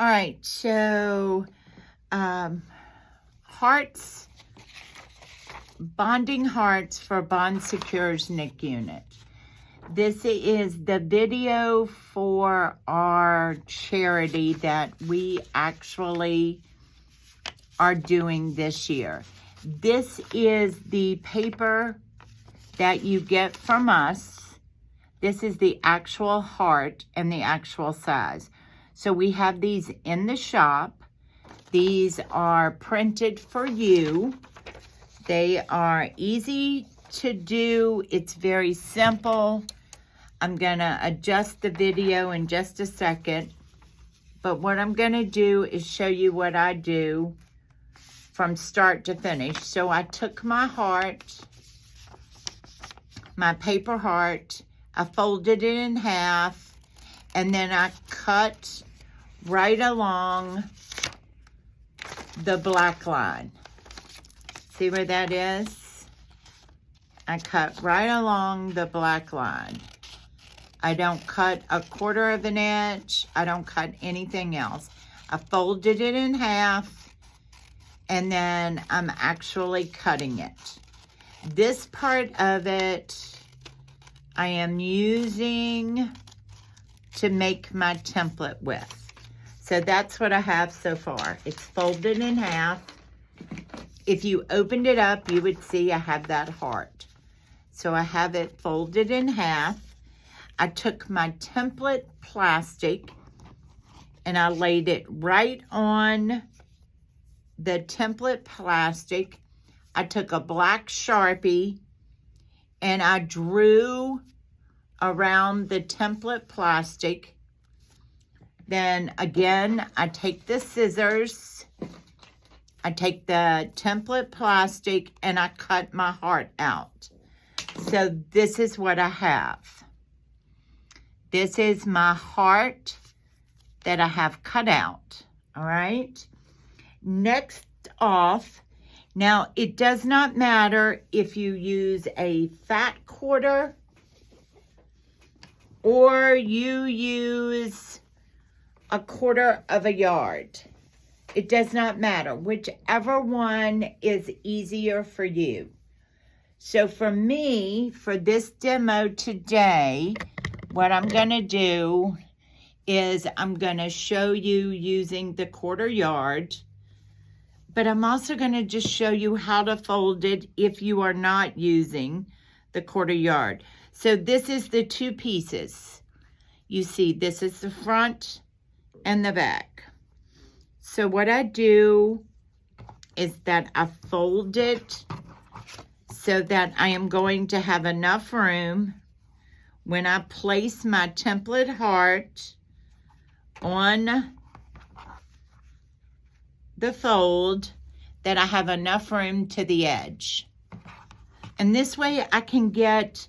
All right, so hearts, bonding hearts for Bon Secours NICU unit. This is the video for our charity that we actually are doing this year. This is the paper that you get from us. This is the actual heart and the actual size. So we have these in the shop. These are printed for you. They are easy to do. It's very simple. I'm gonna adjust the video in just a second. But what I'm gonna do is show you what I do from start to finish. So I took my heart, my paper heart, I folded it in half, and then I cut right along the black line. See where that is? I cut right along the black line. I don't cut a 1/4 of an inch. I don't cut anything else. I folded it in half, and then I'm actually cutting it. This part of it I am using to make my template with. So that's what I have so far. It's folded in half. If you opened it up, you would see I have that heart. So I have it folded in half. I took my template plastic and I laid it right on the template plastic. I took a black Sharpie and I drew around the template plastic. Then again, I take the scissors, I take the template plastic, and I cut my heart out. So this is what I have. This is my heart that I have cut out, all right? Next off, now it does not matter if you use a fat 1/4 or you use a 1/4 of a yard. It does not matter. Whichever one is easier for you. So for me, for this demo today, what I'm going to do is I'm going to show you using the 1/4 yard. But I'm also going to just show you how to fold it if you are not using the 1/4 yard. So this is the 2 pieces. You see, this is the front and the back. So what I do is that I fold it so that I am going to have enough room when I place my template heart on the fold, that I have enough room to the edge. And this way I can get,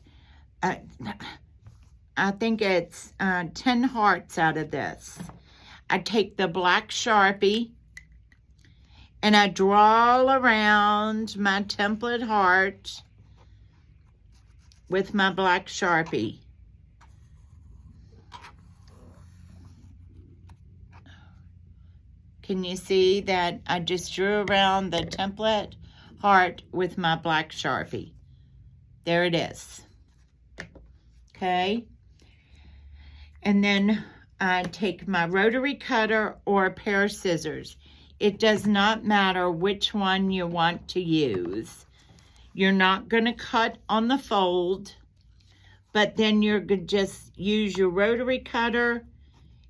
I think it's 10 hearts out of this. I take the black Sharpie and I draw around my template heart with my black Sharpie. Can you see that I just drew around the template heart with my black Sharpie? There it is. Okay. And then I take my rotary cutter or a pair of scissors. It does not matter which one you want to use. You're not going to cut on the fold, but then you're going to just use your rotary cutter.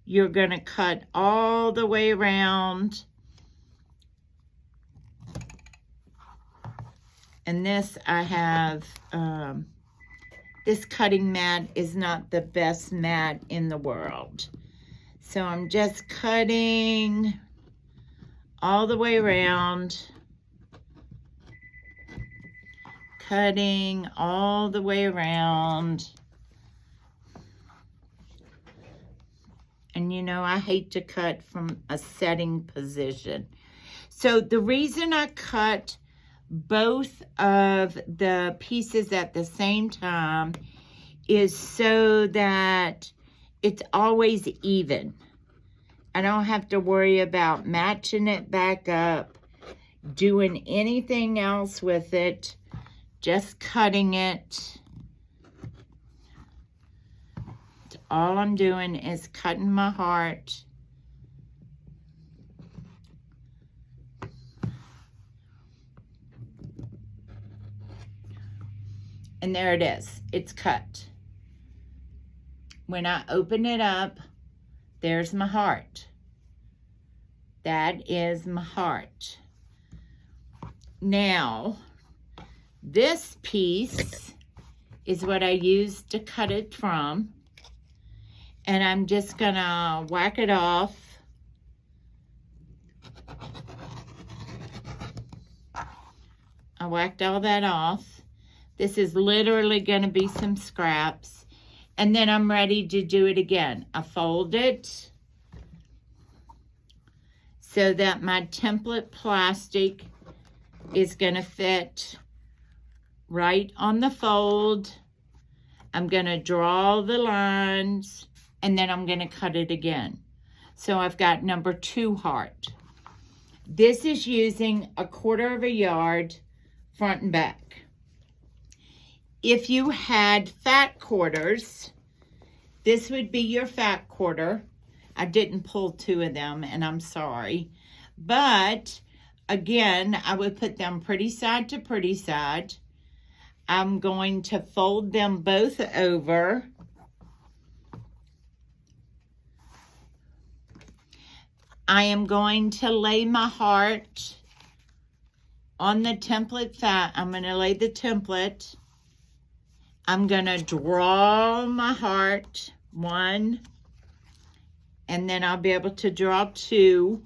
You're going to cut all the way around. And this I have, this cutting mat is not the best mat in the world. So I'm just cutting all the way around. Cutting all the way around. And you know, I hate to cut from a setting position. So the reason I cut both of the pieces at the same time is so that it's always even. I don't have to worry about matching it back up, doing anything else with it, just cutting it. All I'm doing is cutting my heart. And there it is. It's cut. When I open it up, there's my heart. That is my heart. Now, this piece is what I used to cut it from. And I'm just gonna whack it off. I whacked all that off. This is literally gonna be some scraps. And then I'm ready to do it again. I fold it so that my template plastic is gonna fit right on the fold. I'm gonna draw the lines and then I'm gonna cut it again. So I've got number 2 heart. This is using 1/4 yard front and back. If you had fat quarters, this would be your fat quarter. I didn't pull 2 of them, and I'm sorry. But, again, I would put them pretty side to pretty side. I'm going to fold them both over. I am going to lay my heart on the template fat. I'm going to lay the template. I'm going to draw my heart, 1, and then I'll be able to draw 2.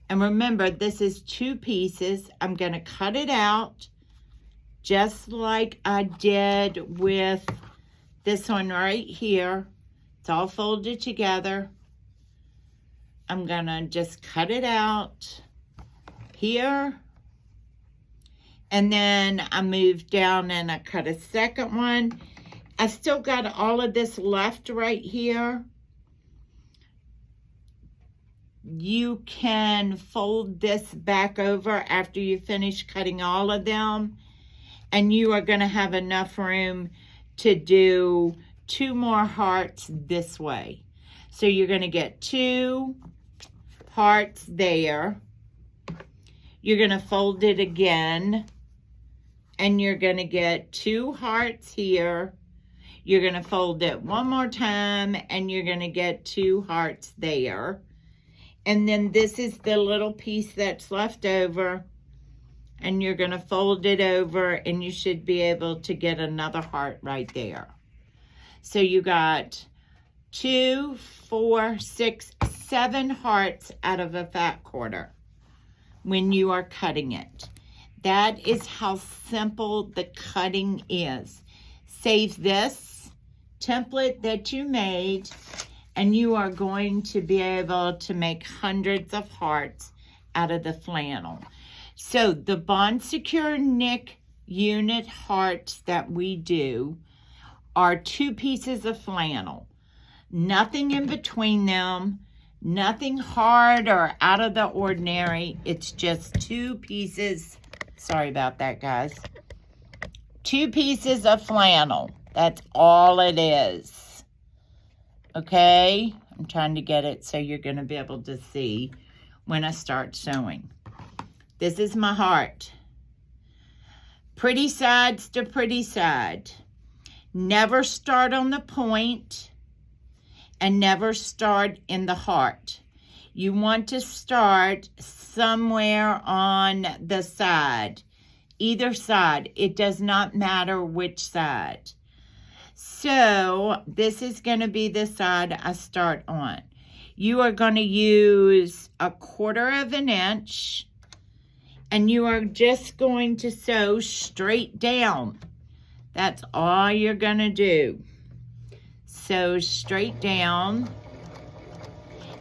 And remember, this is 2 pieces. I'm going to cut it out just like I did with this one right here. It's all folded together. I'm going to just cut it out here. And then I moved down and I cut a second one. I've still got all of this left right here. You can fold this back over after you finish cutting all of them. And you are going to have enough room to do 2 more hearts this way. So you're going to get 2 hearts there. You're going to fold it again. And you're going to get 2 hearts here. You're going to fold it one more time, and you're going to get 2 hearts there. And then this is the little piece that's left over, and you're going to fold it over, and you should be able to get another heart right there. So you got 2, 4, 6, 7 hearts out of a fat quarter when you are cutting it. That is how simple the cutting is. Save this template that you made, and you are going to be able to make hundreds of hearts out of the flannel. So the Bon Secours NICU unit hearts that we do are 2 pieces of flannel. Nothing in between them, nothing hard or out of the ordinary. It's just 2 pieces. Sorry about that, guys. 2 pieces of flannel. That's all it is. Okay? I'm trying to get it so you're going to be able to see when I start sewing. This is my heart. Pretty sides to pretty side. Never start on the point and never start in the heart. You want to start somewhere on the side, either side. It does not matter which side. So this is going to be the side I start on. You are going to use 1/4 inch, and you are just going to sew straight down. That's all you're going to do. Sew straight down.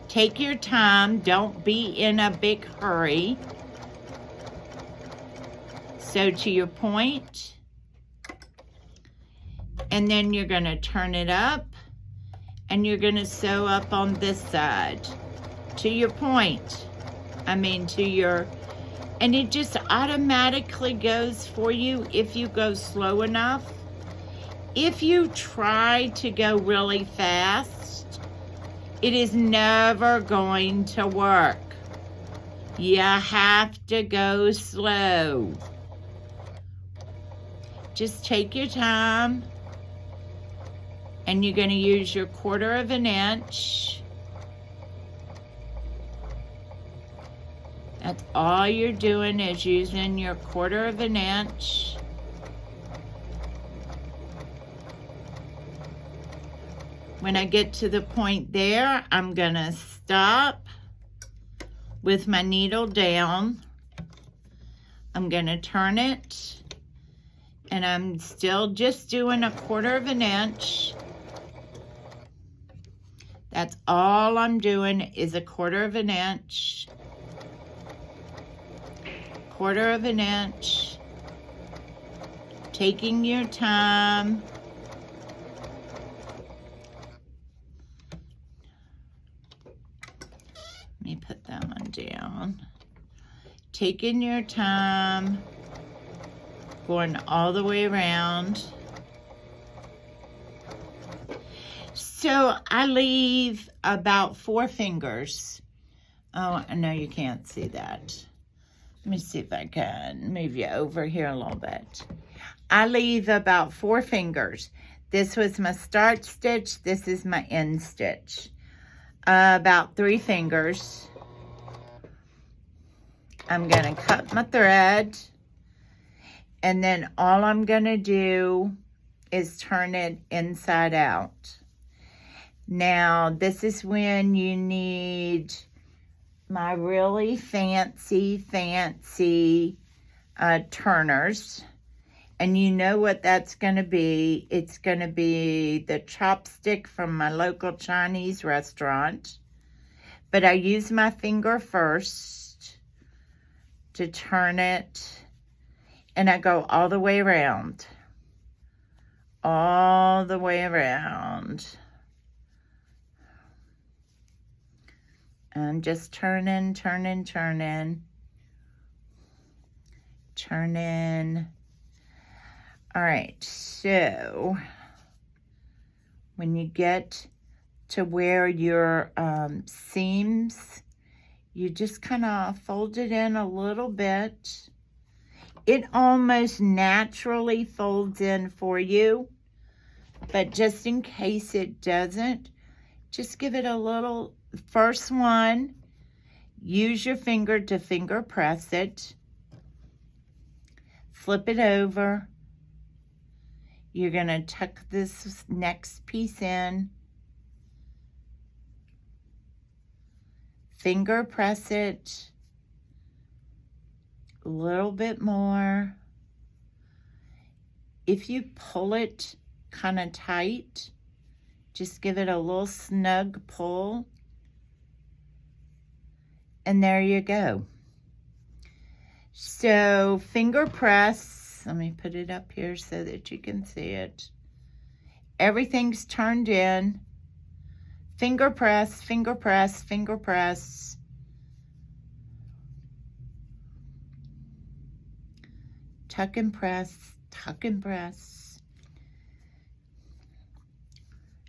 Take your time. Don't be in a big hurry. Sew to your point. And then you're going to turn it up and you're going to sew up on this side to your point. To your, and it just automatically goes for you if you go slow enough. If you try to go really fast, it is never going to work. You have to go slow. Just take your time, and you're going to use your 1/4 of an inch. That's all you're doing, is using your 1/4 of an inch. When I get to the point there, I'm gonna stop with my needle down. I'm gonna turn it, and I'm still just doing a 1/4 of an inch. That's all I'm doing, is a 1/4 of an inch. 1/4 of an inch. Taking your time. Let me put that one down. Taking your time. Going all the way around. So I leave about 4 fingers. Oh, I know you can't see that. Let me see if I can move you over here a little bit. I leave about 4 fingers. This was my start stitch. This is my end stitch. About 3 fingers. I'm going to cut my thread. And then all I'm going to do is turn it inside out. Now, this is when you need my really fancy turners. And you know what that's going to be. It's going to be the chopstick from my local Chinese restaurant. But I use my finger first to turn it. And I go all the way around. All the way around. I'm just turning. All right, so when you get to where your seams, you just kind of fold it in a little bit. It almost naturally folds in for you, but just in case it doesn't, just give it a little. First one, use your finger to finger press it. Flip it over. You're going to tuck this next piece in. Finger press it. A little bit more. If you pull it kind of tight, just give it a little snug pull. And there you go. So finger press, let me put it up here so that you can see it. Everything's turned in. Finger press, finger press, finger press. Tuck and press, tuck and press.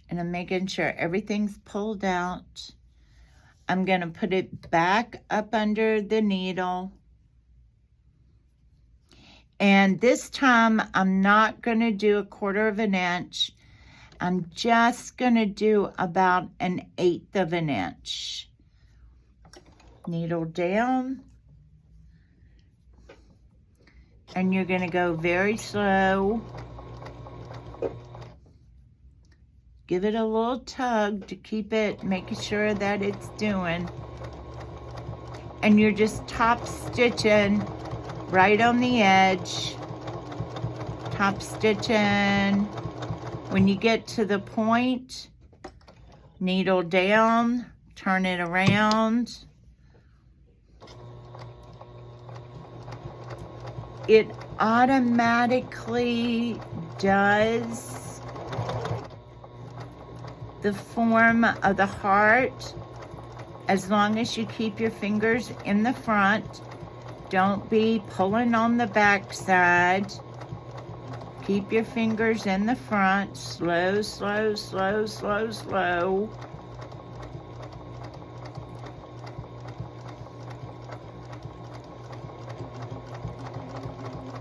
And I'm making sure everything's pulled out. I'm going to put it back up under the needle. And this time, I'm not going to do 1/4 of an inch. I'm just going to do about 1/8 of an inch. Needle down. And you're going to go very slow. Give it a little tug to keep it, making sure that it's doing. And you're just top stitching right on the edge. Top stitching. When you get to the point, needle down, turn it around. It automatically does the form of the heart as long as you keep your fingers in the front. Don't be pulling on the back side. Keep your fingers in the front. Slow, slow, slow, slow, slow.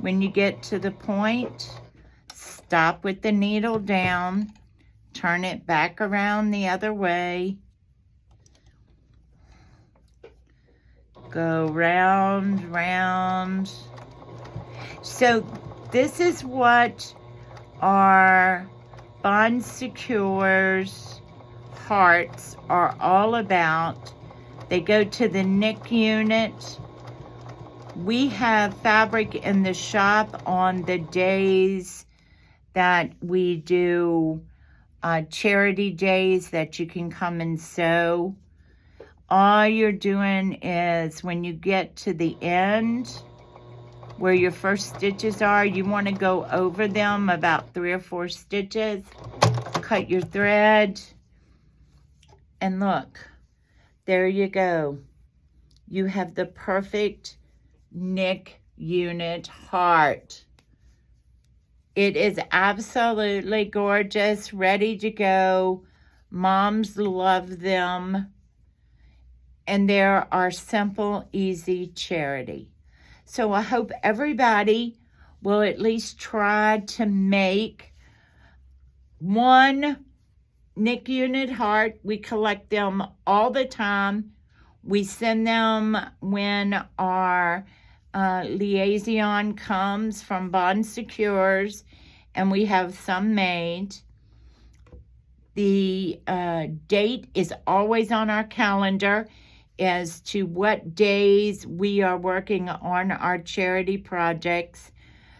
When you get to the point, stop with the needle down. Turn it back around the other way. Go round, round. So this is what our Bon Secours hearts are all about. They go to the NICU unit. We have fabric in the shop on the days that we do charity days that you can come and sew. All you're doing is when you get to the end where your first stitches are, you want to go over them about 3 or 4 stitches, cut your thread, and look, there you go. You have the perfect NICU unit heart. It is absolutely gorgeous, ready to go. Moms love them. And there are simple, easy charity. So I hope everybody will at least try to make one NICU unit heart. We collect them all the time. We send them when our liaison comes from Bon Secours, and we have some made. The date is always on our calendar as to what days we are working on our charity projects.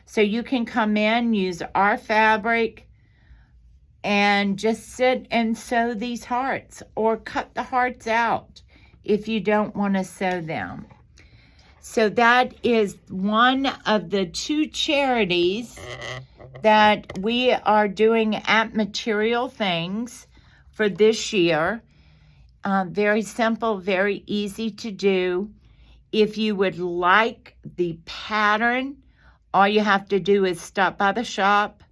So you can come in, use our fabric, and just sit and sew these hearts, or cut the hearts out if you don't want to sew them. So that is one of the 2 charities that we are doing at Material Things for this year. Very simple, very easy to do. If you would like the pattern, all you have to do is stop by the shop.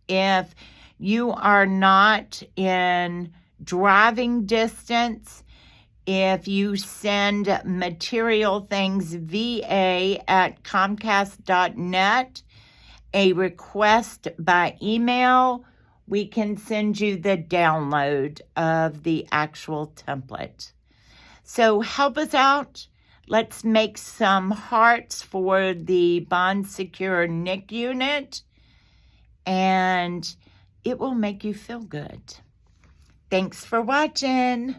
If you are not in driving distance, if you send Material Things va@comcast.net, a request by email, we can send you the download of the actual template. So help us out. Let's make some hearts for the Bon Secours NICU unit, and it will make you feel good. Thanks for watching.